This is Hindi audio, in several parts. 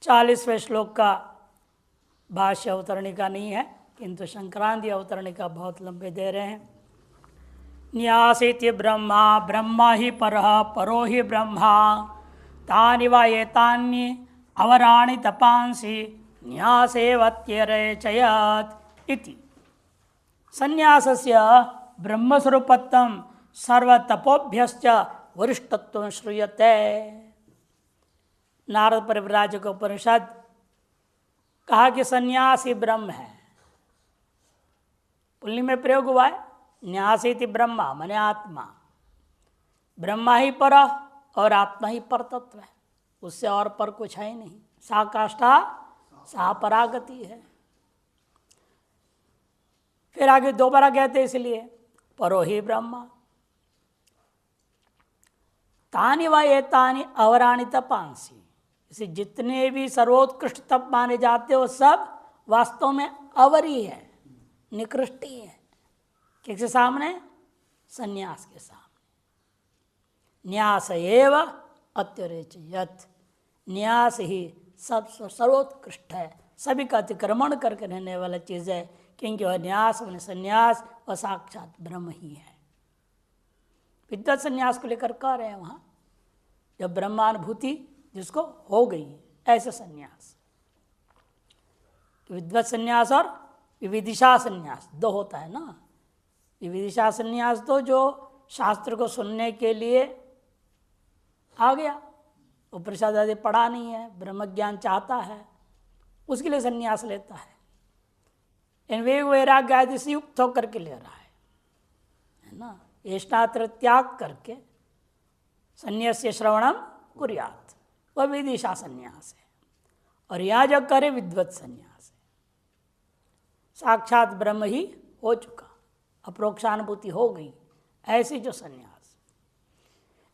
40वें श्लोक का भाष्य अवतरणिका नहीं है, किंतु संक्रांति अवतरणिका बहुत लंबे दे रहे हैं। न्यासेति ब्रह्मा ब्रह्मा ही परः परो ही ब्रह्मा तानि वा एतानि अवराणि तपांसि न्यासेवत्यरेचयत् इति। संन्यासस्य ब्रह्मस्वरूपत्वं सर्वतपोभ्यश्च वरिष्ठत्वं श्रूयते। नारद परिव्राजक उपनिषद कहा कि संन्यास ही ब्रह्म है। पुल्लिंग में प्रयोग हुआ है, न्यासीति ब्रह्मा मने आत्मा। ब्रह्मा ही पर और आत्मा ही पर तत्व है, उससे और पर कुछ है ही नहीं। सा काष्ठा सा परागति है। फिर आगे दोबारा कहते इसलिए परो ही ब्रह्मा तानि वा एतानि अवराणि तपांसि। इसे जितने भी सर्वोत्कृष्ट तप माने जाते हो सब वास्तव में अवरी है, निकृष्टि है। किसके सामने? संन्यास के सामने। न्यास एव अत्यरेचयत्। न्यास ही सब सर्वोत्कृष्ट है, सभी का अतिक्रमण करके रहने वाला चीज है, क्योंकि वह न्यास मैंने संन्यास वह साक्षात ब्रह्म ही है। विद्वत संन्यास को लेकर कह रहे हैं वहां, जब ब्रह्मानुभूति जिसको हो गई, ऐसे संन्यास। विद्वत संन्यास और विविदिशा संन्यास दो होता है ना। विविदिशा संन्यास तो जो शास्त्र को सुनने के लिए आ गया, उपनिषद आदि पढ़ा नहीं है, ब्रह्म ज्ञान चाहता है, उसके लिए संन्यास लेता है। इन वेग वैराग्य आदि से युक्त होकर के ले रहा है ना। येष्टात्र त्याग करके संन्यास्य श्रवणम कुर्यात्, वह विदिशा संन्यास है। और यहाँ जो करे विद्वत संन्यास है। साक्षात ब्रह्म ही हो चुका, अप्रोक्षानुभूति हो गई, ऐसे जो संन्यास।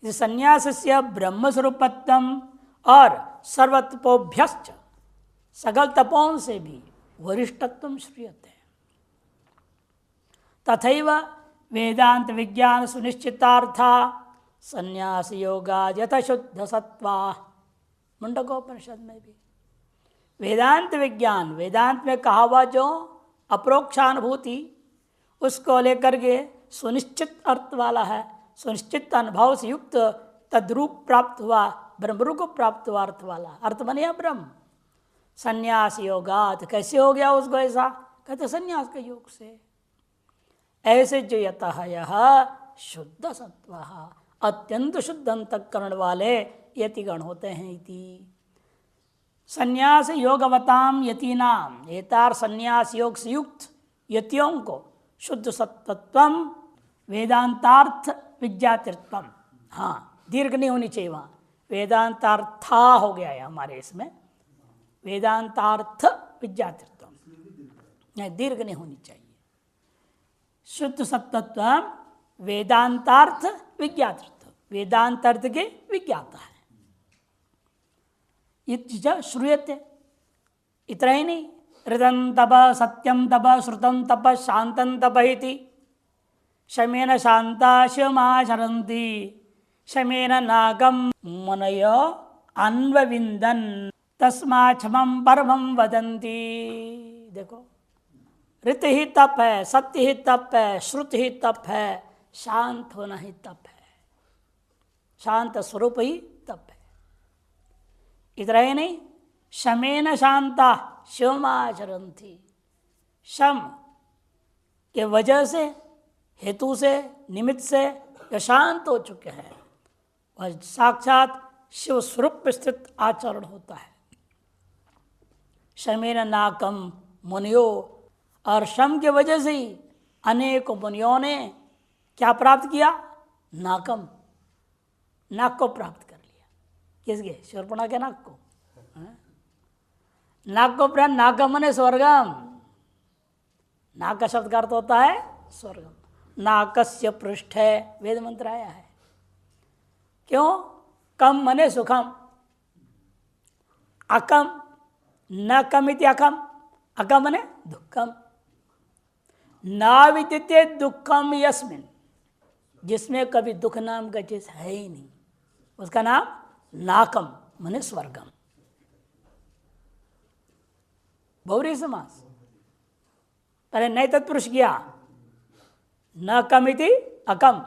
इस संन्यास से ब्रह्मस्वरूपत्वम और सर्वतपोभ्यश्च, सकल तपों से भी वरिष्ठत्वं श्रूयते। तथैव वेदांत विज्ञान सुनिश्चितार्था संन्यास योगा यथ शुद्ध सत्वा। मुंडकोपनिषद में भी वेदांत विज्ञान, वेदांत में कहा हुआ जो अप्रोक्षानुभूति, उसको लेकर के सुनिश्चित अर्थ वाला है, सुनिश्चित अनुभव से युक्त तद्रूप प्राप्त हुआ, ब्रह्मरूप को प्राप्त हुआ अर्थ वाला। अर्थ बने ब्रह्म। संन्यास योगात, कैसे हो गया उसको ऐसा? कहते संन्यास के योग से। ऐसे जो यतः यह शुद्ध सत्व, अत्यंत शुद्ध अंतःकरण वाले यतिगण होते हैं। इति संन्यास योगवताम यतीनाम, एतार संन्यास योग से युक्त यतियों को शुद्ध सत्वत्वम वेदांतार्थ विज्ञातित्वम। हाँ, दीर्घ नहीं होनी चाहिए वहाँ, वेदांतार्था हो गया है हमारे इसमें, वेदांतार्थ विज्ञातित्वम नहीं, दीर्घ नहीं होनी चाहिए। शुद्ध सत्वत्व वेदांतार्थ विज्ञातृत्व, वेदांतार्थ के विज्ञाता है। ये श्रूयते। इतना ही नहीं, हृदं तप सत्यम तप श्रुतं तप शांतं तप इति शमेन शांता शिवमाचरन्ति शमेन नागम मुनयो अन्वविन्दन् तस्माच्छमं परमं वदन्ति। देखो, ऋत ही तप है, सत्य ही तप है, श्रुति ही तप है, शांत होना ही तप है, शांत स्वरूप ही तप है। इतना ही नहीं, शमेन शांता शिवमाचरन्ति, शम के वजह से, हेतु से, निमित्त से जो शांत हो चुके हैं, वह साक्षात शिव स्वरूप स्थित आचरण होता है। शमेन नाकम मुनियो, और शम के वजह से ही अनेक मुनियों ने क्या प्राप्त किया? नाकम, नाक को प्राप्त कर लिया। किसके? शूर्पणखा के नाक को। नाक को प्राप्त, नाकम मने स्वर्गम। नाक का शब्द का अर्थ होता है स्वर्गम। नाकस्य पृष्ठ है, वेद मंत्र आया है। क्यों? कम मने सुखम, अकम न कमिति अकम, अकम मने दुखम। ना विद्यते दुखम यस्मिन, जिसमें कभी दुख नाम का चीज है ही नहीं, उसका नाम नाकम मने स्वर्गम। बहुरी समास। पहले नए तत्पुरुष किया, न कम इति अकम,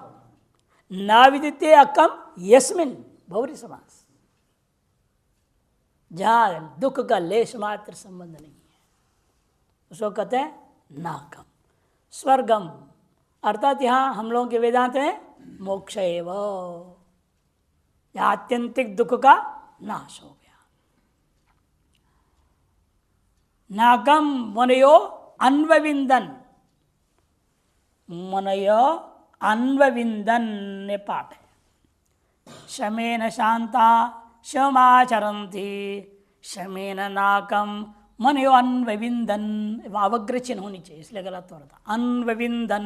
न विदिते अकम यस्मिन, बहुरी समास। जहां दुख का लेश मात्र संबंध नहीं है उसको कहते हैं नाकम। स्वर्गम अर्थात यहां हम लोगों के वेदांत में मोक्ष एव, यहां आत्यंतिक दुख का नाश हो गया। नाकम मनयो अन्वविंदन, मनयो अन्वविंदन ने पाठ है। शमेन शांता शमाचरन्ति शमेन नाकम मनयो अन्वविंदन, अवग्र चिन्ह होनी चाहिए इसलिए गलत हो रहा था। अन्वविंदन,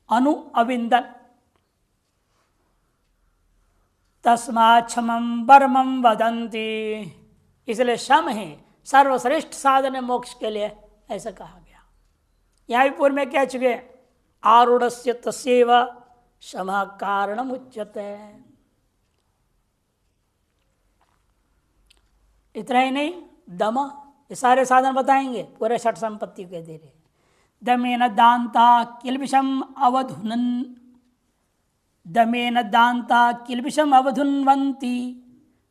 अनु अविंदन, तस्मात् क्षमं परमं वदन्ति, इसलिए शम है सर्वश्रेष्ठ साधन है मोक्ष के लिए, ऐसा कहा गया। यहाँ भी पूर्व में कह चुके, आरूढ़स्य तस्यैव शमः कारणम् उच्यते। इतना ही नहीं, दम, ये सारे साधन बताएंगे पूरे षट संपत्ति के दे रहे। दमेन दांता किल्बिषम अवधुनन, दमेन दांता किल्बिषम अवधुन्वन्ति,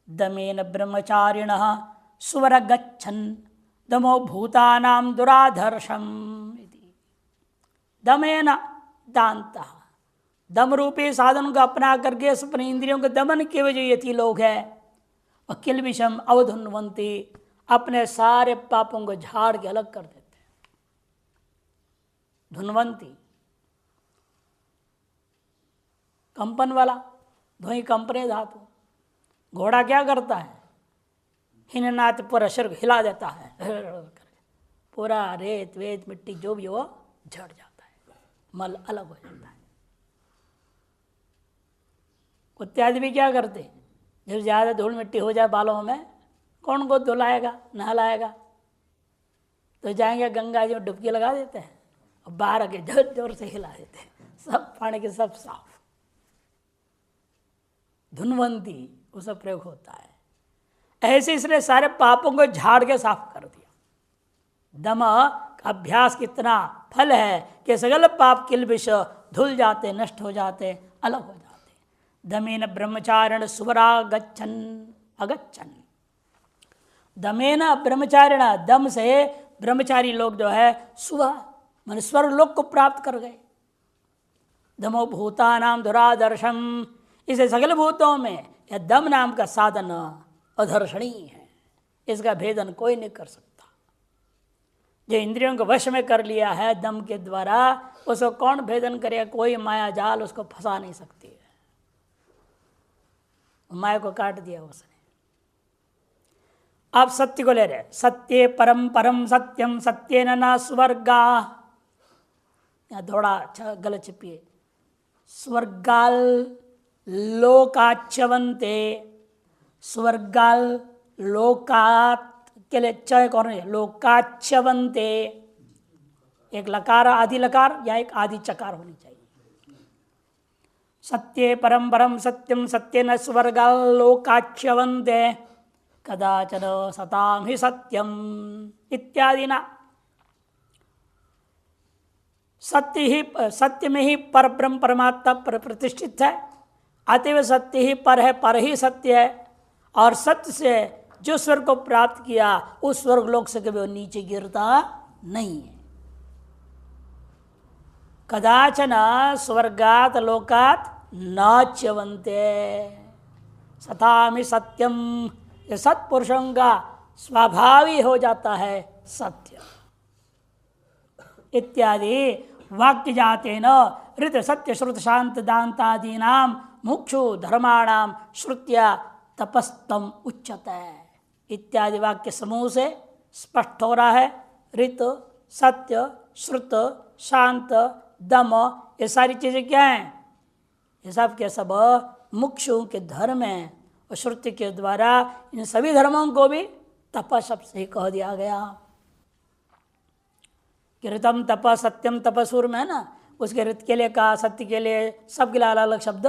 दमेन ब्रह्मचारिणः सुवर गच्छन् दमो भूतानां दुराधर्षम। दमेन दांता, दम रूपी साधन को अपना करके अपने इंद्रियों के दमन के वजह यति लोग है, और किल्बिषम अवधुन्वन्ति, अपने सारे पापों को झाड़ के अलग कर देते हैं। धुन्वंती कंपन वाला, ध्वनि कंपने धातु। घोड़ा क्या करता है, हिननाथ पूरा शरीर हिला देता है, पूरा रेत वेत मिट्टी जो भी हो झड़ जाता है, मल अलग हो जाता है। कुत्ते आदि भी क्या करते, जब ज़्यादा धूल मिट्टी हो जाए बालों में, कौन को धुलाएगा नहलाएगा, तो जाएंगे गंगा जी में डुबकी लगा देते हैं और बाहर आके जोर जोर से हिला देते हैं, सब पानी के सब साफ। धुनवंती उसका प्रयोग होता है ऐसे, इसलिए सारे पापों को झाड़ के साफ कर दिया। दम का अभ्यास कितना फल है कि सगल पाप किल्बिष धुल जाते, नष्ट हो जाते, अलग हो जाते। दमेन ब्रह्मचारिण सुवरा गच्छन अगच्छन, दमेन ब्रह्मचारिण, दम से ब्रह्मचारी लोग जो है सुवा मन स्वर्ग लोक को प्राप्त कर गए। दमो भूतानाम दुरादर्शम, इसे सगल भूतों में यह दम नाम का साधन अधर्षणीय है, इसका भेदन कोई नहीं कर सकता। जो इंद्रियों को वश में कर लिया है दम के द्वारा, उसको कौन भेदन करेगा, कोई माया जाल उसको फंसा नहीं सकती है। माया को काट दिया उसने। आप सत्य को ले रहे, सत्य परम परम सत्यम सत्येन न स्वर्गा, यहाँ थोड़ा अच्छा गलत छिपिए, स्वर्गाल लोकाच्यवंते, स्वर्गाल लोकात के लिए चय कौन है, लोकाच्यवंते, एक लकार आदि लकार या एक आदि चकार होनी चाहिए। सत्ये परम परम सत्यम सत्येन स्वर्गाल लोकाच्यवंते कदाचन सताम ही सत्यम इत्यादि ना। सत्य में ही पर ब्रह्म परमात्मा प्रतिष्ठित है, अतएव सत्य ही पर है, पर ही सत्य है। और सत्य से जो स्वर्ग को प्राप्त किया उस स्वर्ग लोक से कभी वो नीचे गिरता नहीं है। कदाचन स्वर्गात लोकात न च्यवन्ते सतामि सत्यम, ये सत्पुरुषों का स्वाभाविक हो जाता है सत्य इत्यादि वाक्य जाते न ऋत सत्य श्रुत शांत दांतादि नाम मुक्षु धर्माणाम श्रुत्या तपस्तम उच्चते इत्यादि वाक्य समूह से स्पष्ट हो रहा है। ऋत सत्य श्रुत शांत दम, ये सारी चीजें क्या हैं, ये सब के सब मुक्षु के धर्म हैं। और श्रुति के द्वारा इन सभी धर्मों को भी तप शब्द से कह दिया गया। कि ऋतम तप सत्यम तपसूर में है ना, उसके ऋत के लिए कहा, सत्य के लिए, सबके लिए अलग अलग शब्द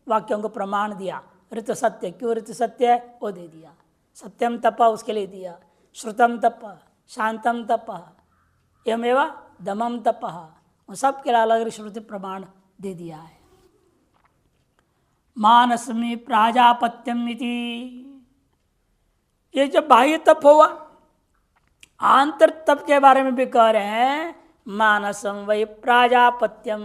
वाक्यों को प्रमाण दिया। ऋत सत्य, क्यों ऋत सत्य है वो दे दिया, सत्यम तप उसके लिए दिया, श्रुतम तप, शांतम तप, एवमेव दमम तप, उन सब के अलग अलग श्रुति प्रमाण दे दिया है। मानस में प्राजापत्यम इति, ये जो बाह्य तप हुआ, आंतर तप के बारे में भी कह रहे हैं। मानसम वही प्राजापत्यम,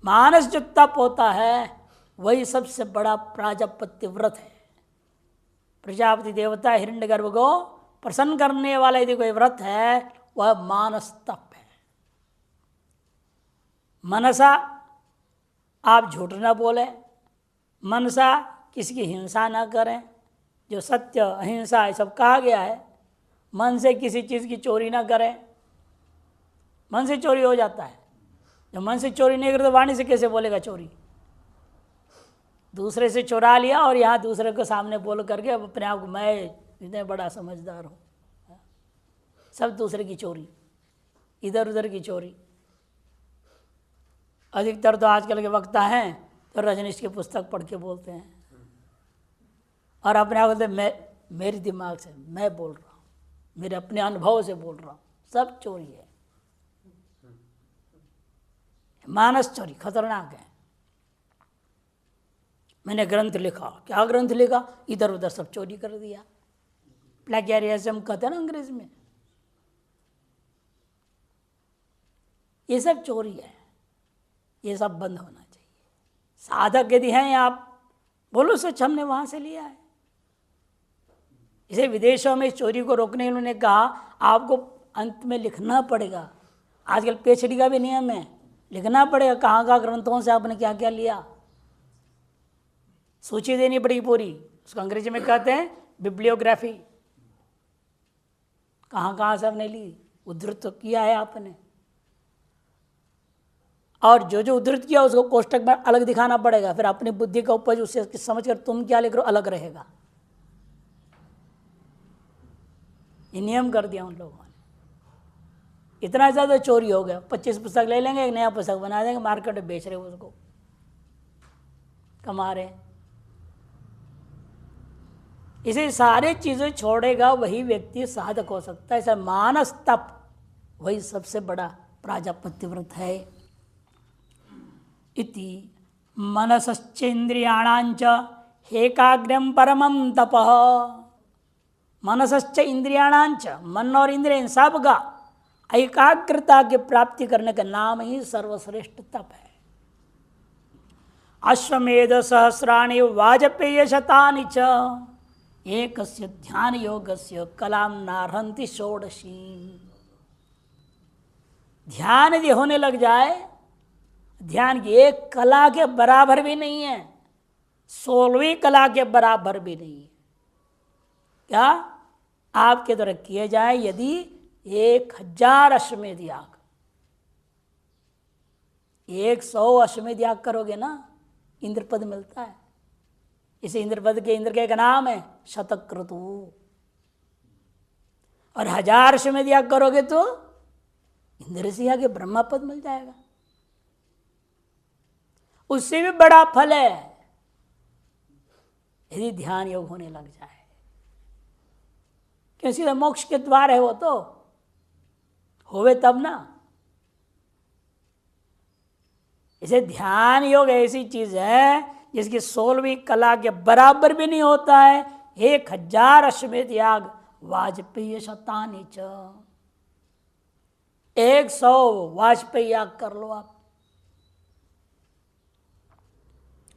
मानस जो तप होता है वही सबसे बड़ा प्राजापत्य व्रत है। प्रजापति देवता हिरण्यगर्भ को प्रसन्न करने वाला यदि कोई व्रत है वह मानस तप है। मनसा आप झूठ न बोले, मनसा किसी की हिंसा न करें, जो सत्य अहिंसा है सब कहा गया है। मन से किसी चीज़ की चोरी ना करें, मन से चोरी हो जाता है। जब मन से चोरी नहीं करे तो वाणी से कैसे बोलेगा चोरी। दूसरे से चुरा लिया और यहाँ दूसरे को सामने बोल करके अब अपने आप को मैं इतने बड़ा समझदार हूँ, सब दूसरे की चोरी, इधर उधर की चोरी। अधिकतर तो आजकल के वक्ता हैं तो रजनीश की पुस्तक पढ़ के बोलते हैं और अपने आप बोलते मैं, मेरे दिमाग से मैं बोल रहा हूँ, मेरे अपने अनुभव से बोल रहा हूँ, सब चोरी है। मानस चोरी खतरनाक है। मैंने ग्रंथ लिखा, क्या ग्रंथ लिखा, इधर उधर सब चोरी कर दिया। प्लेगियरिज्म कहते हैं ना अंग्रेज में, ये सब चोरी है, ये सब बंद होना चाहिए। साधक यदि हैं आप, बोलो सच हमने वहां से लिया है। इसे विदेशों में चोरी को रोकने उन्होंने कहा आपको अंत में लिखना पड़ेगा। आजकल पीएचडी का भी नियम है, लिखना पड़ेगा कहाँ कहाँ ग्रंथों से आपने क्या क्या लिया, सूची देनी पड़ेगी पूरी। उसको अंग्रेजी में कहते हैं बिब्लियोग्राफी, कहाँ कहाँ से आपने ली, उद्धृत तो किया है आपने, और जो जो उद्धृत किया उसको कोष्टक में अलग दिखाना पड़ेगा। फिर अपनी बुद्धि का उपज उससे समझ कर तुम क्या लिख रहे हो अलग रहेगा। ये नियम कर दिया उन लोगों ने। इतना ज़्यादा चोरी हो गया, 25 पुस्तक ले लेंगे, एक नया पुस्तक बना देंगे, मार्केट में बेच रहे हो, उसको कमा रहे। इसे सारे चीज़ें छोड़ेगा वही व्यक्ति साधक हो सकता है। ऐसा मानस तप वही सबसे बड़ा प्राजापत्य व्रत है। इति मनसश्चेन्द्रियाणांच एकाग्र्यम परमं तपः। मनसश्च इंद्रियाणांच, मन और इंद्रिय सब का एकाग्रता की प्राप्ति करने का नाम ही सर्वश्रेष्ठ तप है। अश्वमेध सहस्राणि वाजपेय शतानि च एकस्य ध्यान योगस्य कलाम नारहन्ति षोडशी। ध्यान यदि होने लग जाए, ध्यान की एक कला के बराबर भी नहीं है, 16वीं कला के बराबर भी नहीं है। क्या आपके द्वारा किए जाए यदि 1000 अश्वमेध याग, 100 अश्वमेध याग करोगे ना, इंद्रपद मिलता है। इसे इंद्रपद के इंद्र के एक नाम है शतक्रतु। और 1000 अश्वमेध याग करोगे तो इंद्र से आगे ब्रह्मा पद मिल जाएगा। उससे भी बड़ा फल है यदि ध्यान योग होने लग जाए, क्यों सीधा मोक्ष के द्वार है वो तो होवे तब ना। इसे ध्यान योग ऐसी चीज है जिसकी 16वीं कला के बराबर भी नहीं होता है। 1000 अश्वमेध याग वाजपेय शतानि च, 100 वाजपेय याग कर लो आप,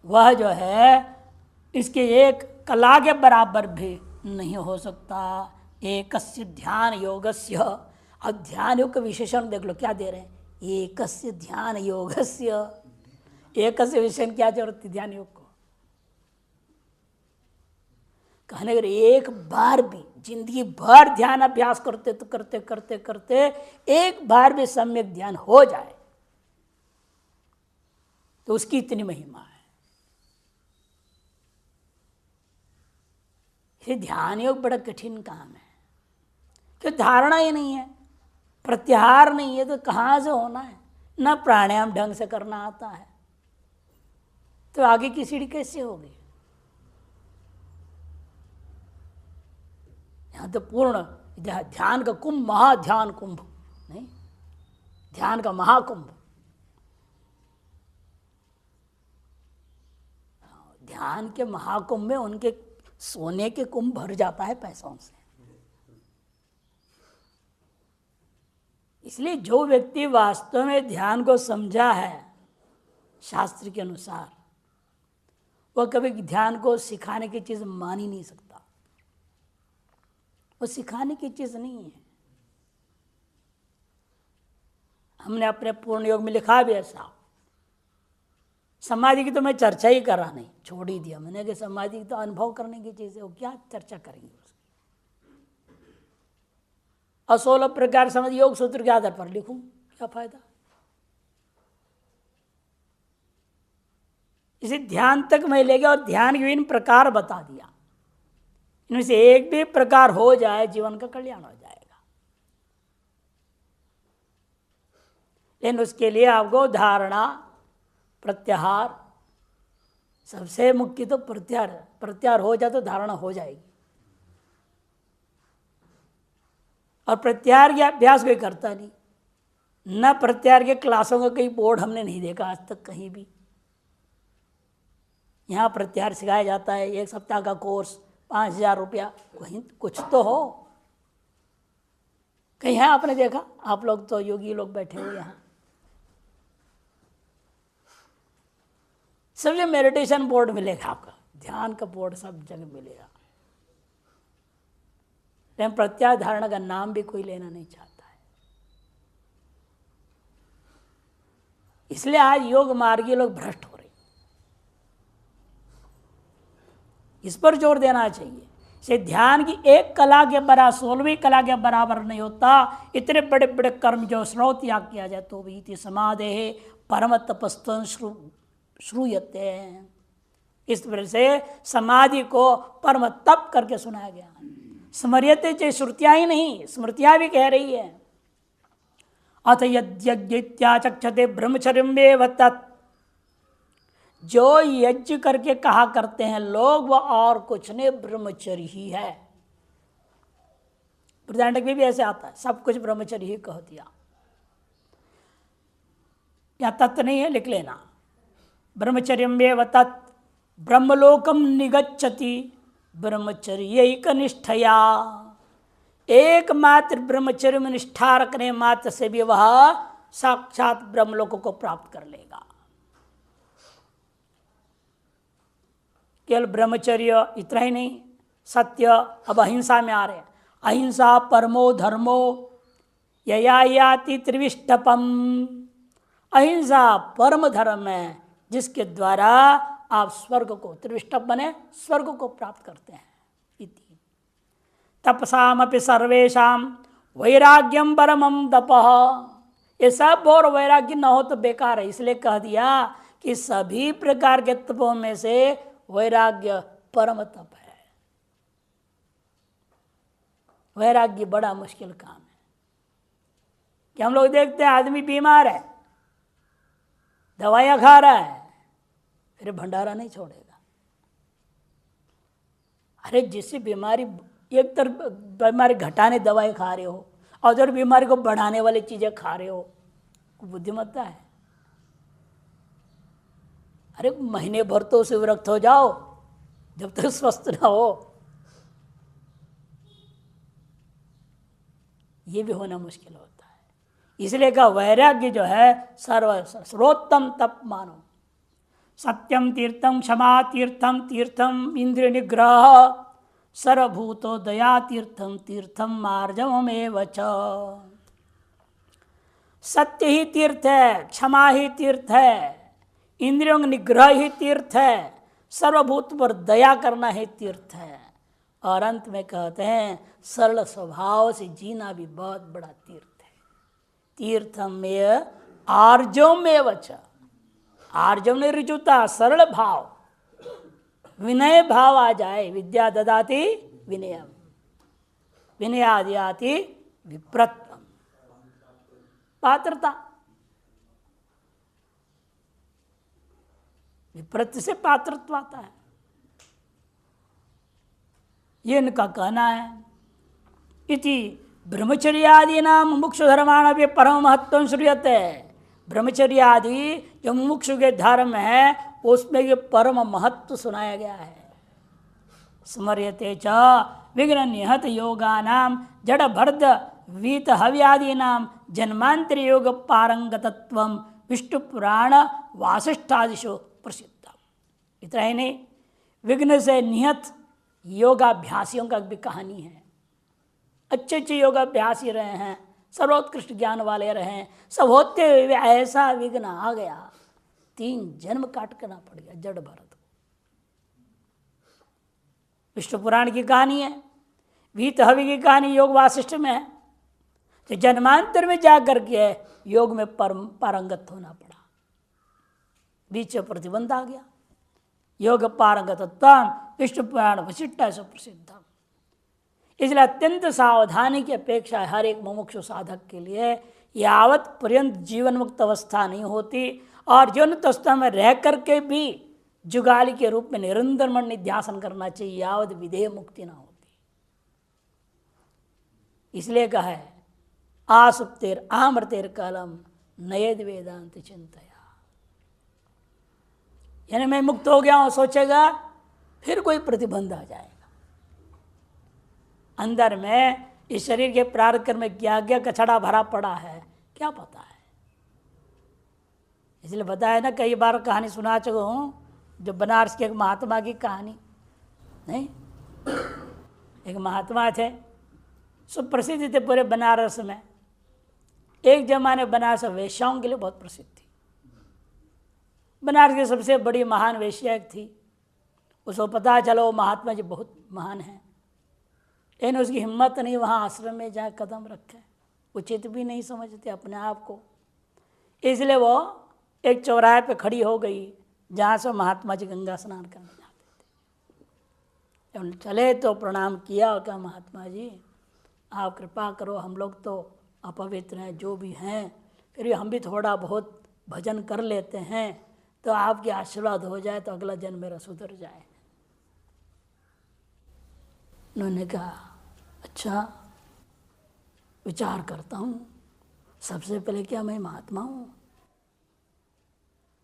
वह जो है इसके एक कला के बराबर भी नहीं हो सकता। एकस्य ध्यान योगस्य, अब ध्यान योग का विशेषण देख लो क्या दे रहे हैं, एकस्य ध्यान योगस्य। एकस्य विशेषण क्या जरूरत थी ध्यान योग को कहने के, एक बार भी जिंदगी भर ध्यान अभ्यास करते तो करते करते करते एक बार भी सम्यक ध्यान हो जाए तो उसकी इतनी महिमा है। ये ध्यान योग बड़ा कठिन काम है, क्यों धारणा ही नहीं है, प्रत्याहार नहीं है, तो कहाँ से होना है, ना प्राणायाम ढंग से करना आता है, तो आगे की सीढ़ी कैसे होगी। यहाँ तो पूर्ण ध्यान का कुंभ, महाध्यान कुंभ नहीं, ध्यान का महाकुंभ। ध्यान के महाकुंभ में उनके सोने के कुंभ भर जाता है पैसों से। इसलिए जो व्यक्ति वास्तव में ध्यान को समझा है शास्त्र के अनुसार, वह कभी ध्यान को सिखाने की चीज मान ही नहीं सकता। वो सिखाने की चीज नहीं है। हमने अपने पूर्ण योग में लिखा भी ऐसा। समाधि की तो मैं चर्चा ही कर रहा नहीं, छोड़ ही दिया मैंने कि समाधि की तो अनुभव करने की चीज है, वो क्या चर्चा करेंगे उसकी। 16 प्रकार समाधि योग सूत्र के आधार पर लिखूं, क्या फायदा। इसे ध्यान तक मैं ले गया और ध्यान के विभिन्न प्रकार बता दिया। इनमें से एक भी प्रकार हो जाए जीवन का कल्याण हो जाएगा। लेकिन उसके लिए आपको धारणा, प्रत्याहार, सबसे मुख्य तो प्रत्याहार हो जाए तो धारणा हो जाएगी। और प्रत्याहार के अभ्यास कोई करता नहीं। न प्रत्याहार के क्लासों का कई बोर्ड हमने नहीं देखा आज तक कहीं भी। यहाँ प्रत्याहार सिखाया जाता है, 1 सप्ताह का कोर्स 5,000 रुपया, कहीं कुछ तो हो। कहीं है आपने देखा? आप लोग तो योगी लोग बैठे हुए यहाँ। सब जगह मेडिटेशन बोर्ड मिलेगा आपका, ध्यान का बोर्ड सब जगह मिलेगा। लेकिन प्रत्याहार धारणा का नाम भी कोई लेना नहीं चाहता है। इसलिए आज योग मार्गी लोग भ्रष्ट हो रहे। इस पर जोर देना चाहिए। से ध्यान की एक कला के बराबर 16वीं कला के बराबर नहीं होता। इतने बड़े बड़े कर्म जो स्रोत याग किया जाए तो भी इति समाधे परम तपस्तन श्रूयते। इस वजह से समाधि को परम तप करके सुनाया गया। स्मर्यते चाहे श्रुतियां ही नहीं, स्मृतियां भी कह रही है। अथ यद्यज्ञाचक्षते ब्रह्मचर्यमेव तत्, जो यज्ञ करके कहा करते हैं लोग वह और कुछ नहीं ब्रह्मचर्य ही है। बृहदारण्यक में भी ऐसे आता है, सब कुछ ब्रह्मचर्य ही कह दिया। या तत्व नहीं है, लिख लेना। ब्रह्मचर्यमेव तत् ब्रह्मलोकम निगच्छति ब्रह्मचर्यैक निष्ठया। एकमात्र ब्रह्मचर्य में निष्ठा रखने मात्र से भी वह साक्षात ब्रह्मलोक को प्राप्त कर लेगा। केवल ब्रह्मचर्य इतना ही नहीं, सत्य, अब अहिंसा में आ रहे हैं। अहिंसा परमो धर्मो यया याति त्रिविष्टपम। अहिंसा परम धर्म है जिसके द्वारा आप स्वर्ग को, त्रिविष्टप बने स्वर्ग को प्राप्त करते हैं। इति तपसामपि सर्वेषाम वैराग्यम परमम तपः। ये सब और वैराग्य न हो तो बेकार है। इसलिए कह दिया कि सभी प्रकार के तपों में से वैराग्य परम तप है। वैराग्य बड़ा मुश्किल काम है। कि हम लोग देखते हैं आदमी बीमार है, दवाइयां खा रहा है, फिर भंडारा नहीं छोड़ेगा। अरे जिससे बीमारी, एक तरफ बीमारी घटाने दवाई खा रहे हो और उधर बीमारी को बढ़ाने वाली चीजें खा रहे हो, बुद्धिमत्ता है। अरे महीने भर तो उसे विरक्त हो जाओ जब तक स्वस्थ ना हो। ये भी होना मुश्किल होता है। इसलिए कहा वैराग्य जो है सर्वोत्तम तप मानो। सत्यम तीर्थम क्षमा तीर्थम तीर्थम इंद्रिय निग्रह सर्वभूतो दया तीर्थम तीर्थम मार्जवमेव च। सत्य ही तीर्थ है, क्षमा ही तीर्थ है, इंद्रियों का निग्रह ही तीर्थ है, सर्वभूत पर दया करना ही तीर्थ है। और अंत में कहते हैं सरल स्वभाव से जीना भी बहुत बड़ा तीर्थ है। तीर्थम में आर्जवमेव च। आर्जव ने ऋजुता, सरल भाव, विनय भाव आ जाए। विद्या ददाति विनयम, विनयादि विप्रत्वम। पात्रता, विप्रत्व से पात्रत्व आता है। ये इनका कहना है। इति ब्रह्मचर्यादीनां मुमुक्षुधर्माणपि परम महत्व श्रूयते। ब्रह्मचर्यादि जो मुमुक्षु के धर्म है उसमें ये परम महत्व सुनाया गया है। स्मर्यते च विघ्न निहत योगानां जड़ भर्द वीत हव्यादीनां जन्मांतर योग पारंगतत्वम विष्णु पुराण वासिष्ठादिशु प्रसिद्धम। इतना ही नहीं, विघ्न से निहत योगाभ्यासियों का भी कहानी है। अच्छे अच्छे योगाभ्यासी रहे हैं, सर्वोत्कृष्ट ज्ञान वाले रहे हैं, सब होते हुए ऐसा विघ्न आ गया, 3 जन्म काट करना पड़ गया जड़ भरत। विष्णु पुराण की कहानी है, वीत हवि की कहानी योग वासिष्ठ में है। तो जन्मांतर में जाकर के योग में पारंगत होना पड़ा, बीच में प्रतिबंध आ गया। योग पारंगतत्व विष्णु पुराण वशिष्ठ से प्रसिद्ध। इसलिए अत्यंत सावधानी की अपेक्षा है हर एक मुमुक्षु साधक के लिए। यावत पर्यंत जीवन मुक्त अवस्था नहीं होती और जीवन मुक्त अवस्था में रह करके भी जुगाली के रूप में निरंतर मन निध्यासन करना चाहिए, यावत विधेय मुक्ति ना होती। इसलिए कहा है आसुप्तेर आमृतेर कालम नयेद वेदांत चिंतया। यानी मैं मुक्त हो गया हूं सोचेगा फिर कोई प्रतिबंध आ जाएगा। अंदर में इस शरीर के प्रारब्ध में क्या क्या कचड़ा भरा पड़ा है क्या पता है। इसलिए बताया ना, कई बार कहानी सुना चुका हूं, जो बनारस के एक महात्मा की कहानी। नहीं, एक महात्मा थे, सुप्रसिद्ध थे पूरे बनारस में। एक जमाने बनारस वेश्याओं के लिए बहुत प्रसिद्ध थी। बनारस की सबसे बड़ी महान वेश्या एक थी। उसको पता चलो महात्मा जी बहुत महान हैं, लेकिन उसकी हिम्मत नहीं वहाँ आश्रम में जाए कदम रखे, उचित भी नहीं समझते अपने आप को। इसलिए वो एक चौराहे पे खड़ी हो गई जहाँ से महात्मा जी गंगा स्नान करने जाते थे। जब चले तो प्रणाम किया और कहा महात्मा जी आप कृपा करो, हम लोग तो अपवित्र हैं जो भी हैं, फिर भी हम भी थोड़ा बहुत भजन कर लेते हैं, तो आपके आशीर्वाद हो जाए तो अगला जन्म मेरा सुधर जाए। उन्होंने कहा अच्छा विचार करता हूँ, सबसे पहले क्या मैं महात्मा हूँ,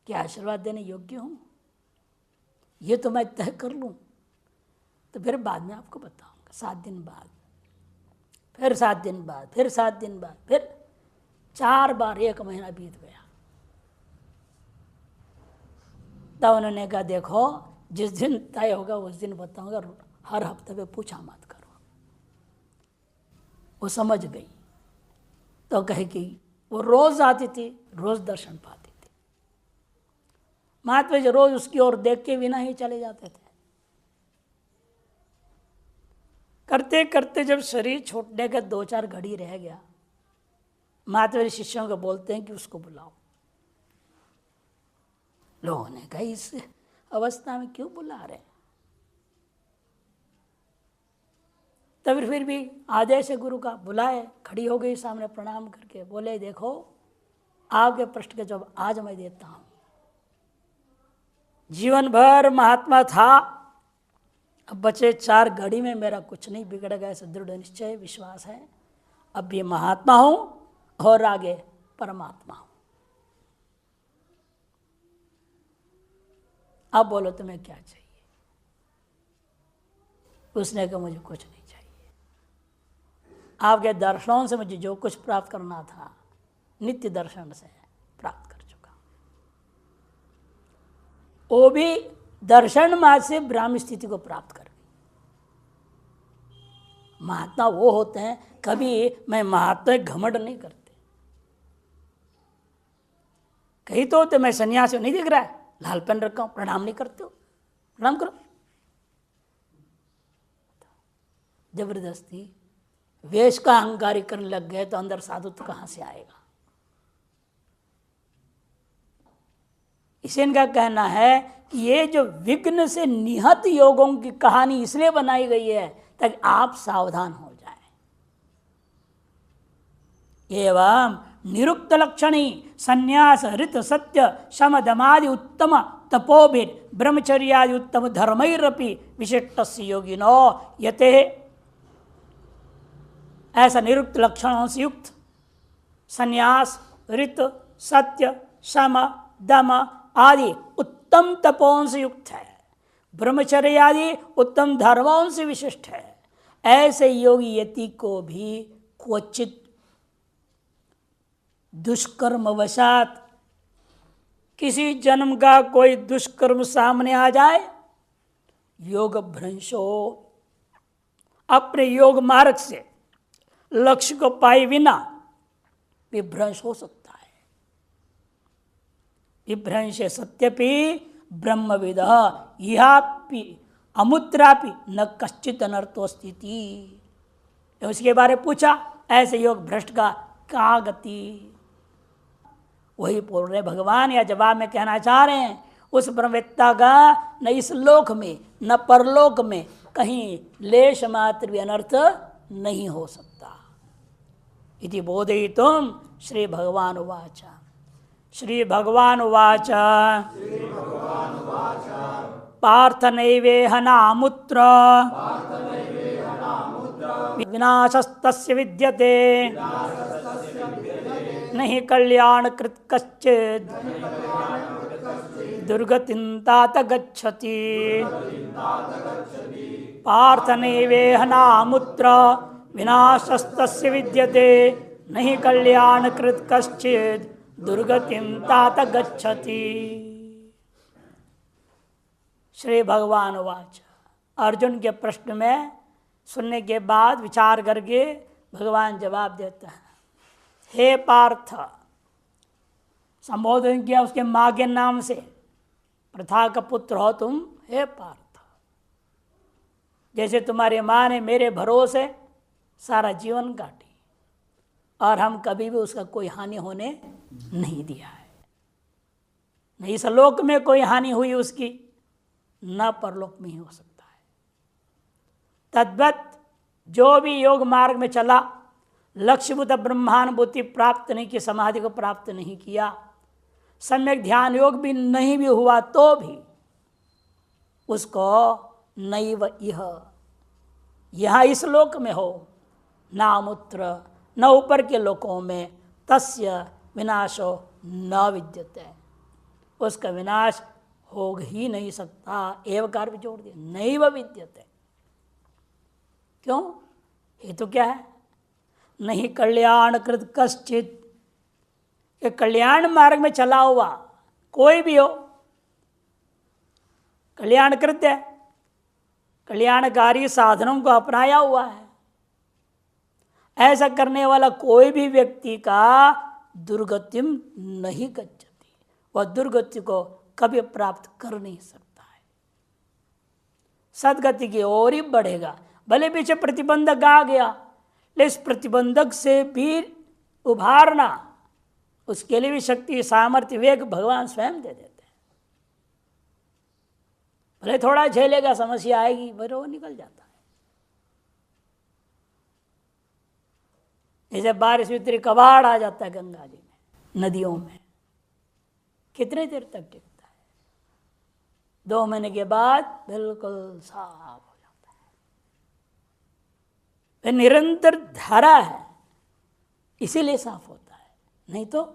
क्या आशीर्वाद देने योग्य हूँ, ये तो मैं तय कर लूँ, तो फिर बाद में आपको बताऊँगा। 7 दिन बाद, फिर 7 दिन बाद, फिर 7 दिन बाद, फिर 4 बार 1 महीना बीत गया। तब उन्होंने कहा देखो जिस दिन तय होगा उस दिन बताऊँगा, हर हफ्ते पे पूछा मत करो। वो समझ गई तो कहे कि वो रोज आती थी, रोज दर्शन पाती थी। महात्मा जी रोज उसकी ओर देख के बिना ही चले जाते थे। करते करते जब शरीर छूटने का 2-4 घड़ी रह गया, महात्मा जी शिष्यों को बोलते हैं कि उसको बुलाओ। लोगों ने कहा इस अवस्था में क्यों बुला रहे हैं। तब फिर भी आदेश है गुरु का, बुलाए। खड़ी हो गई सामने, प्रणाम करके बोले देखो आपके प्रश्न के जवाब आज मैं देता हूं। जीवन भर महात्मा था, अब बचे 4 घड़ी में मेरा कुछ नहीं बिगड़ गया, ऐसा दृढ़ निश्चय विश्वास है। अब भी महात्मा हूं और आगे परमात्मा हूं। अब बोलो तुम्हें क्या चाहिए। उसने कहा मुझे कुछ नहीं चाहिए, आपके दर्शनों से मुझे जो कुछ प्राप्त करना था नित्य दर्शन से प्राप्त कर चुका। वो भी दर्शन मार्ग से ब्राह्मी स्थिति को प्राप्त कर गई। महात्मा वो होते हैं, कभी मैं महात्मा घमंड नहीं करते। कहीं तो होते मैं सन्यासी नहीं दिख रहा है, लाल पेन रखा हूं, प्रणाम नहीं करते हो, प्रणाम करो। जबरदस्ती वेश का अहंकारी करने लग गए तो अंदर साधुत्व कहां से आएगा। इसे इनका कहना है कि ये जो विघ्न से निहत योगों की कहानी इसलिए बनाई गई है ताकि आप सावधान हो जाएं। एवं निरुक्त लक्षणी संन्यास ऋत सत्य शम दमादि उत्तम तपोभिर ब्रह्मचर्यादि उत्तम धर्मैरपि विशिष्टस्य योगिनो यते ऐसा निरुक्त लक्षणों से युक्त संन्यास, ऋत, सत्य, सम, दम आदि उत्तम तपों से युक्त है, ब्रह्मचर्य आदि उत्तम धर्मों से विशिष्ट है। ऐसे योगी यति को भी क्वचित दुष्कर्मवशात किसी जन्म का कोई दुष्कर्म सामने आ जाए, योग भ्रंश हो, अपने योग मार्ग से लक्ष्य को पाए बिना विभ्रंश हो सकता है। विभ्रंश सत्यपि ब्रह्मविद यहापि अमुत्रापि न कश्चित अनर्थो स्थिति। उसके बारे में पूछा, ऐसे योग भ्रष्ट का क्या गति। वही बोल रहे भगवान, या जवाब में कहना चाह रहे हैं, उस ब्रह्मवेत्ता का न इस लोक में न परलोक में कहीं लेश मात्र भी अनर्थ नहीं हो सकता। इति बोधयितुम श्री भगवान उवाच। श्री भगवान उवाच पार्थ नैवेह नामुत्र विनाशस्तस्य विद्यते नहि कल्याण कृत कश्चित् दुर्गतिं तात गच्छति। पार्थ नैवेह नामुत्र विनाशस्तस्य विद्यते नहि कल्याण कृत कश्चित् दुर्गतिं तात गच्छति। श्री भगवान वाच। अर्जुन के प्रश्न में सुनने के बाद विचार करके भगवान जवाब देता है, हे पार्थ, संबोधन किया उसके माँ के नाम से, प्रथा का पुत्र हो तुम, हे पार्थ। जैसे तुम्हारी माँ ने मेरे भरोसे सारा जीवन काटी और हम कभी भी उसका कोई हानि होने नहीं दिया है। न इस लोक में कोई हानि हुई उसकी, न परलोक में ही हो सकता है। तद्वत जो भी योग मार्ग में चला, लक्ष्यभूत ब्रह्मानुभूति प्राप्त नहीं की, समाधि को प्राप्त नहीं किया, सम्यक ध्यान योग भी नहीं भी हुआ, तो भी उसको नैव इह, यहाँ इस लोक में हो, नामुत्र न ऊपर के लोकों में, तस्य विनाशो न विद्यते, उसका विनाश हो ही नहीं सकता। एवकार भी जोड़ दिया, नैव विद्यते। क्यों? हेतु क्या है? नहीं कल्याण कृत कश्चित, कल्याण मार्ग में चला हुआ कोई भी हो, कल्याण कृत है, कल्याणकारी साधनों को अपनाया हुआ है, ऐसा करने वाला कोई भी व्यक्ति का दुर्गतिम नहीं गच्छति, वह दुर्गति को कभी प्राप्त कर नहीं सकता है, सदगति की ओर ही बढ़ेगा। भले पीछे प्रतिबंधक आ गया, लेकिन इस प्रतिबंधक से भी उभारना, उसके लिए भी शक्ति, सामर्थ्य, वेग भगवान स्वयं दे देते हैं। भले थोड़ा झेलेगा, समस्या आएगी, फिर वो निकल जाता है। जैसे बारिश में कबाड़ आ जाता है गंगा जी में, नदियों में, कितने देर तक टिकता है? 2 महीने के बाद बिल्कुल साफ हो जाता है। निरंतर धारा है, इसीलिए साफ होता है, नहीं तो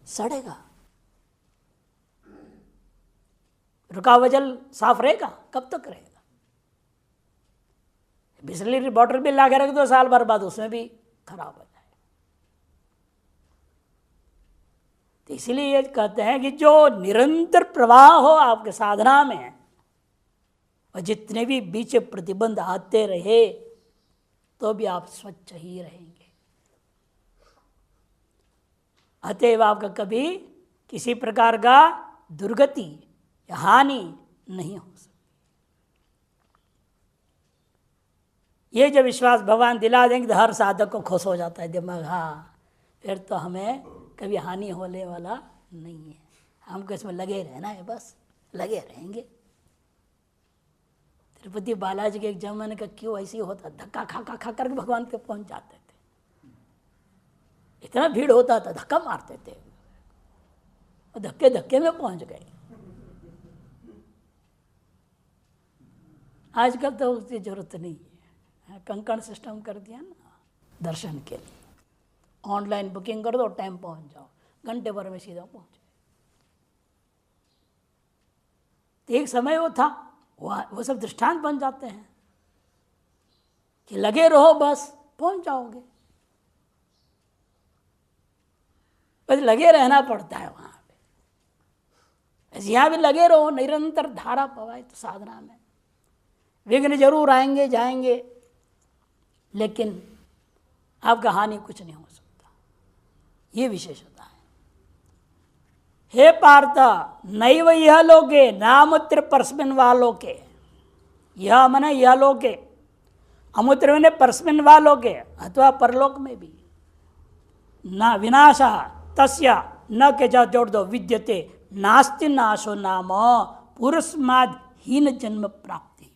सड़ेगा। रुका हुआ जल साफ रहेगा? कब तक रहेगा? बिस्लरी बॉटल भी ला के रख दो, साल भर बाद उसमें भी खराब हो जाए। तो इसीलिए ये कहते हैं कि जो निरंतर प्रवाह हो आपके साधना में, और जितने भी बीच प्रतिबंध आते रहे तो भी आप स्वच्छ ही रहेंगे। अतएव आपका कभी किसी प्रकार का दुर्गति या हानि नहीं हो सकती। ये जो विश्वास भगवान दिला देंगे तो हर साधक को खुश हो जाता है दिमाग, हाँ फिर तो हमें कभी हानि होने वाला नहीं है, हमको इसमें लगे रहना है, बस लगे रहेंगे। तिरुपति बालाजी के एक जमाने का क्यों ऐसे होता, धक्का खा खा खा करके भगवान तक पहुंच जाते थे। इतना भीड़ होता था, धक्का मारते थे और धक्के धक्के में पहुंच गए। आजकल तो उसकी जरूरत नहीं है, कंकड़ सिस्टम कर दिया ना, दर्शन के लिए। ऑनलाइन बुकिंग कर दो, टाइम पहुंच जाओ, घंटे भर में सीधा पहुंच जाए। एक समय वो था, वो सब दृष्टांत बन जाते हैं कि लगे रहो बस पहुंच जाओगे। बस लगे रहना पड़ता है वहां पे। यहां भी लगे रहो, निरंतर धारा प्रवाहित साधना में। विघ्न जरूर आएंगे जाएंगे, लेकिन आपका हानि कुछ नहीं हो सकता। ये विशेषता है। हे पार्थ नैव यह लोके नामुत्र परस्मिन् वा लोके। यह मने यह लोके, अमुत्र मने परस्मिन् वा लोके, अथवा परलोक में भी। न विनाशः तस्य न के जोड़ दो विद्यते नास्ति नाशो नाम पुरस्माद हीन जन्म प्राप्ति।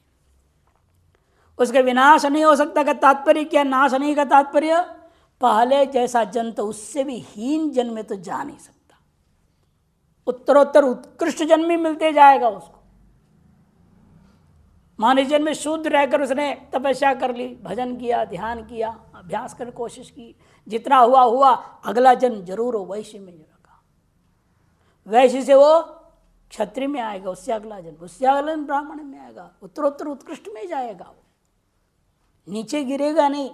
उसका विनाश नहीं हो सकता का तात्पर्य क्या? नाश नहीं का तात्पर्य पहले जैसा जन्म तो उससे भी हीन जन्म में तो जा नहीं सकता, उत्तरोत्तर उत्कृष्ट जन्म ही मिलते जाएगा उसको। मानव जन्म में शुद्ध रहकर उसने तपस्या कर ली, भजन किया, ध्यान किया, अभ्यास कर कोशिश की, जितना हुआ हुआ, अगला जन्म जरूर हो वैश्य में रखा। वैश्य से वो क्षत्रिय में आएगा, उससे अगला जन्म, उससे अगला जन्म ब्राह्मण में आएगा, उत्तरोत्तर उत्कृष्ट में जाएगा, वो नीचे गिरेगा नहीं।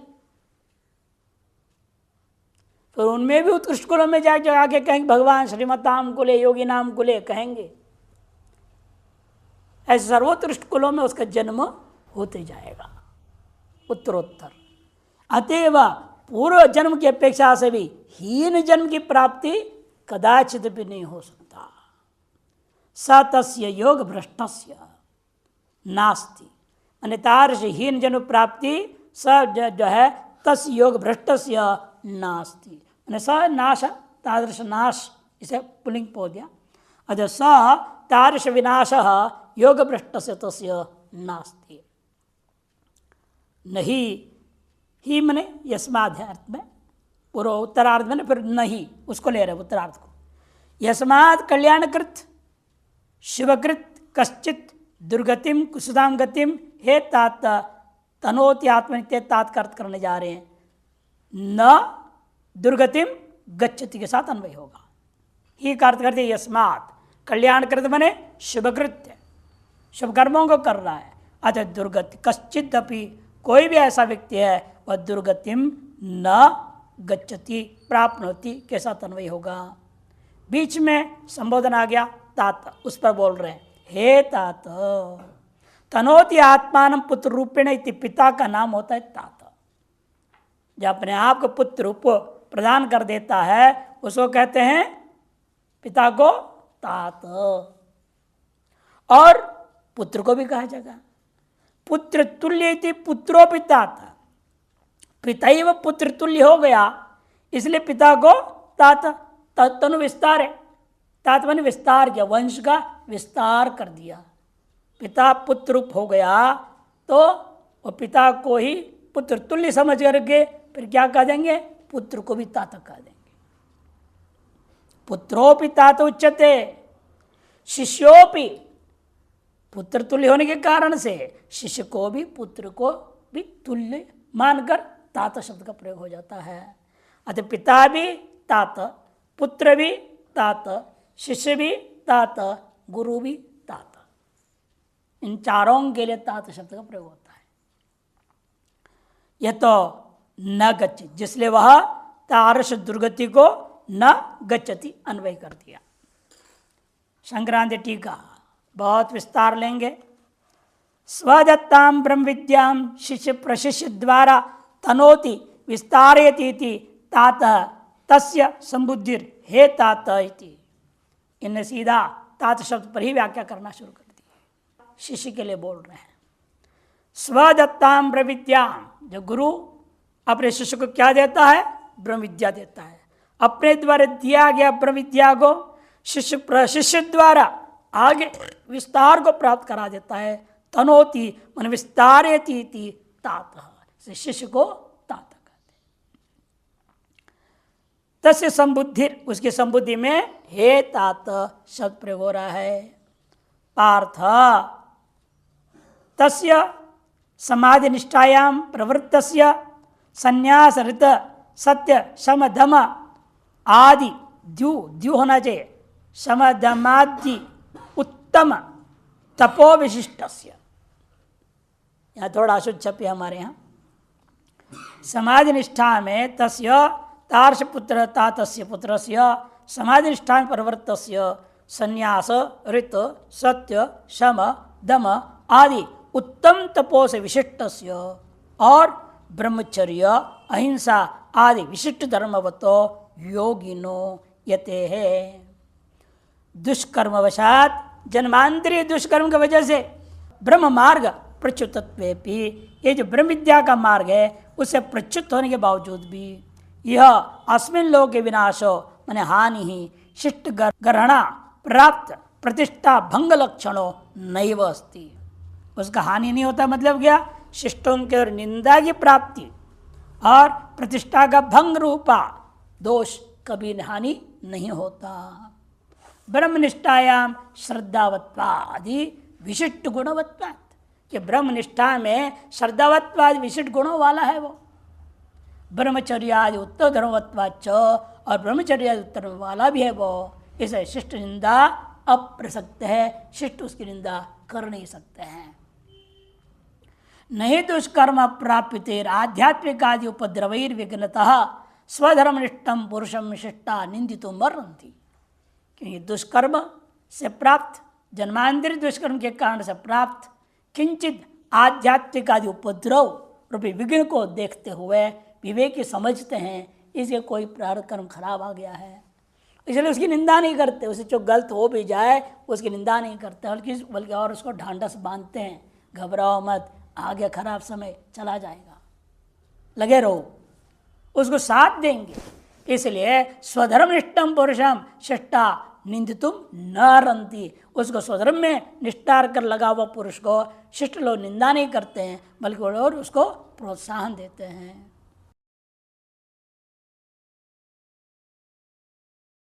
फिर उनमें भी उत्कृष्ट कुलों में जाके आके कहेंगे भगवान श्रीमताम कुले योगी नाम कुले कहेंगे। ऐसे सर्वोत्कृष्ट कुलों में उसका जन्म होते जाएगा उत्तरोत्तर। अतएव पूर्व जन्म की अपेक्षा से भी हीन जन्म की प्राप्ति कदाचित भी नहीं हो सकता। स तस्य योग भ्रष्टस्य नास्ति, अनितार्ष हीन जन्म प्राप्ति स जो है तस् योग भ्रष्टस्य नास्ति, स नाश तादृश नाश, इसे पुलिंग पो दिया। अतः स तादृश विनाश योग भ्रष्टस्य तस्य नास्ति। नहीं ही मने यस्माद् अर्थ में, पूर्व उत्तरार्ध में फिर नहीं उसको ले रहे उत्तरार्ध को। यस्माद् कल्याणकृत शिवकृत कश्चित दुर्गतिम कुसुदाम गतिम हे तात तनोति आत्मनित्य तात का अर्थ करने जा रहे हैं। न दुर्गतिम गच्छति के साथ अन्वय होगा। ही का अर्थ करते यस्मात्, कल्याणकृत बने शुभकृत्य, शुभ कर्मों को कर रहा है। अतः दुर्गति कश्चित अपि, कोई भी ऐसा व्यक्ति है वह दुर्गतिम न गच्छति प्राप्नोति के साथ अन्वय होगा। बीच में संबोधन आ गया तात, उस पर बोल रहे हैं हे तात तनोति आत्मान पुत्र रूपेण इति, पिता का नाम होता है तात। जो अपने आप को पुत्र रूप प्रदान कर देता है उसको कहते हैं पिता को तात। और पुत्र को भी कहा जाएगा पुत्र तुल्य इति पुत्रोपि तात। पिता पुत्र तुल्य हो गया इसलिए पिता को तात। तनु विस्तार है, तात माने विस्तार किया, वंश का विस्तार कर दिया। पिता पुत्र रूप हो गया तो वो पिता को ही पुत्र तुल्य समझ करके फिर क्या कह देंगे, पुत्र को भी तात कह देंगे। पुत्रोपि तात उच्यते, शिष्योपि, पुत्र तुल्य होने के कारण से शिष्य को भी पुत्र को भी तुल्य मानकर तात शब्द का प्रयोग हो जाता है। अतः पिता भी तात, पुत्र भी तात, शिष्य भी तात, गुरु भी तात। इन चारों के लिए तात शब्द का प्रयोग होता है। यह तो न गच्छति, जिसलिए वह तारस दुर्गति को न गच्छति अन्वय कर दिया। संक्रांति टीका बहुत विस्तार लेंगे। स्वदत्तां ब्रह्म विद्यां शिष्य प्रशिष्य द्वारा तनोति विस्तारयति तात तस्य संबुद्धिर हे तात इति। इन्हें सीधा तात शब्द पर ही व्याख्या करना शुरू कर दी। शिष्य के लिए बोल रहे हैं स्वदत्तां ब्रह्म विद्यां, जो गुरु अपने शिष्य को क्या देता है, ब्रह्म विद्या देता है। अपने द्वारा दिया गया ब्रह्म विद्या को शिष्य प्रशिष्य द्वारा आगे विस्तार को प्राप्त करा देता है। तनोति मन विस्तारयति तात, से शिष्य को तात कहते। तस्य संबुद्धि, उसकी संबुद्धि में हे तात शब्द प्रयोग हो रहा है। पार्थ तस्य समाधि निष्ठायां प्रवृत्तस्य संन्यास ऋत सत्य शम दम आदि द्यू द्यू होना चाहिए, शम दमादि उत्तम तपो विशिष्टस्य। यहाँ थोड़ा अशुद्ध छपी हमारे यहाँ। समाधि निष्ठा में तस्य तार्ष पुत्र तातस्य पुत्रस्य समाधि निष्ठा में परिवर्तस्य संन्यास ऋत सत्य शम दम आदि उत्तम तपो से विशिष्टस्य और ब्रह्मचर्य अहिंसा आदि विशिष्ट धर्मवतो योगिनो यते है। दुष्कर्मवशात जन्मांतरीय दुष्कर्म की वजह से ब्रह्म मार्ग प्रच्युतत्वेपि, ये जो ब्रह्म विद्या का मार्ग है उससे प्रच्युत होने के बावजूद भी यह अस्मिन् लोके विनाशो माने हानि ही शिष्ट ग्रहणा प्राप्त प्रतिष्ठा भंग लक्षणों नैव अस्ति। उसका हानि नहीं होता मतलब क्या, शिष्टों के निंदा की प्राप्ति और प्रतिष्ठा का भंग रूपा दोष कभी हानि नहीं होता। ब्रह्मनिष्ठायाम श्रद्धावत्वादि विशिष्ट गुणवत्वात्, कि ब्रह्मनिष्ठा में श्रद्धावत्वादि विशिष्ट गुणों वाला है वो। ब्रह्मचर्यादि उत्तर धर्मवत्वाच, और ब्रह्मचर्यादि उत्तर वाला भी है वो। इसे शिष्ट निंदा अप्रसक्त है, शिष्ट उसकी निंदा कर नहीं सकते हैं। नहीं दुष्कर्म प्राप्यतेर आध्यात्मिक आदि उपद्रवैर विघ्नतः स्वधर्मनिष्ठम पुरुषम विशिष्टा निंदितुम मरन्ति। क्योंकि दुष्कर्म से प्राप्त, जन्मांतरी दुष्कर्म के कारण से प्राप्त किंचित आध्यात्मिक आदि उपद्रव रूपी विघ्न को देखते हुए विवेकी समझते हैं इसके कोई प्रारब्ध कर्म खराब आ गया है, इसलिए उसकी निंदा नहीं करते। उसे जो गलत हो भी जाए उसकी निंदा नहीं करते, बल्कि और उसको ढांढस बांधते हैं, घबराओ मत, आगे खराब समय चला जाएगा, लगे रहो, उसको साथ देंगे। इसलिए स्वधर्मनिष्ठम पुरुषम शिष्टा निंदितुम न रंती, उसको स्वधर्म में निष्ठा कर लगा हुआ पुरुष को शिष्ट लोग निंदा नहीं करते हैं, बल्कि और उसको प्रोत्साहन देते हैं।